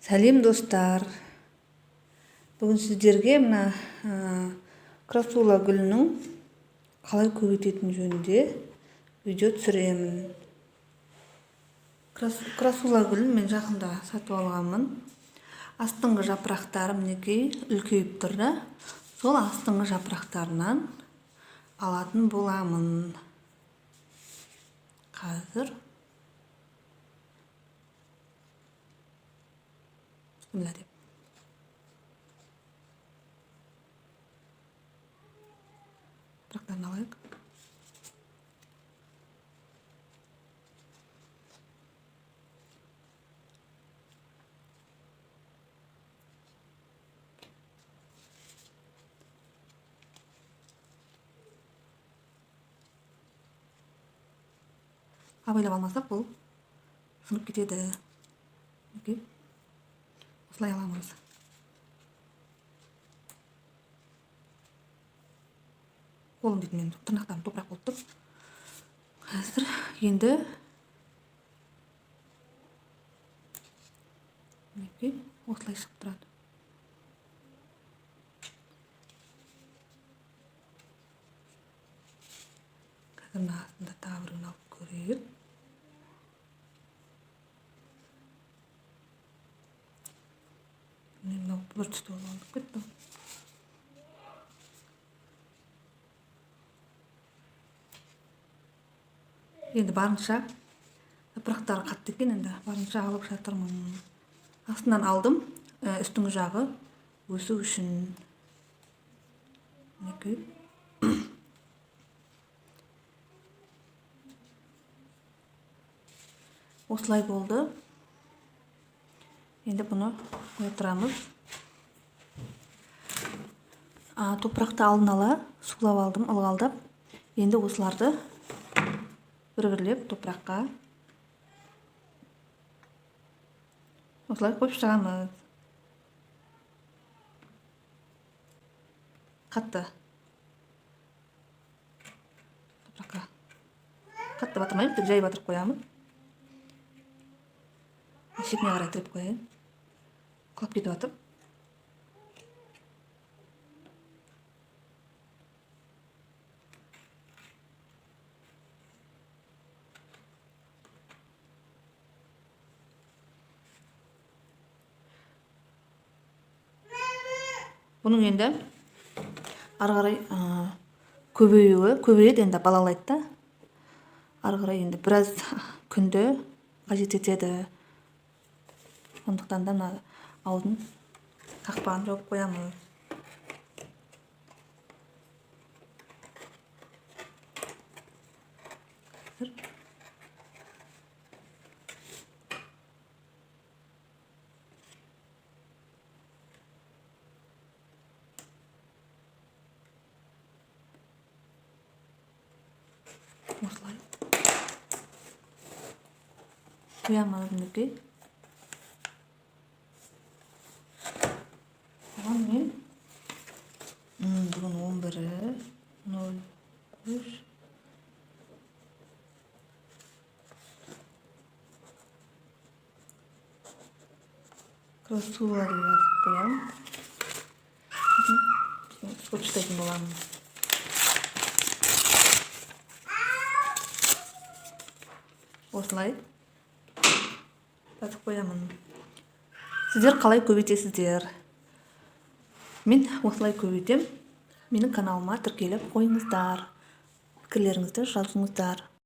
Сәлем достар. Бүгін сіздерге мына красула гүлінің қалай көбейтетін жөнінде видео түсіремін. Красула гүлін мен жақында сатып алғанмын. Астыңғы жапырақтары мінекей үлкейіп тұрды. Сол астыңғы жапырақтарынан алатын боламын. Қазір Bismillah деп. Жапырақтарын алайық. Абайлап алмасақ бұл сынып кетеді. Осылай аламыз. Қолым дейді мен тырнақтарым топырақ болып тұр. Қазір енді осылай шығып тұрады. Қазір астында тағы біреуін алып көрейік. Мынау бір түсті олып кетті. Енді барынша жапырақтары қатты екен, енді барынша алып жатырмын. Астынан алдым, үстіңгі жағы өсу үшін. Осылай болды. Енді бұны отырамыз. Топырақты алдын ала сулап алдым, ылғалдап. Енді осыларды бір-бірлеп топыраққа осылай қойып шығамыз. Қатты топыраққа қатты батырмаймыз, тек жай батырып қоямыз. Шетіне қарай тіреп қояйын. Құлап кетіп жатыр. Бұның енді ары қарай көбейеді, енді балалайды да. Ары қарай енді біраз күнді қажет етеді. Сондықтан да мына аузын қақпағын жауып қоямыз. Осылай қоямыз мінекей. Бүгін 11:03. Красула деп жазып қоямын. Скотчтайтын боламын. Осылай жазып қоямын. Сіздер қалай көбейтесіздер? Мен осылай көбейтем. Менің каналыма тіркеліп қойыңыздар. Пікірлеріңізді жазыңыздар.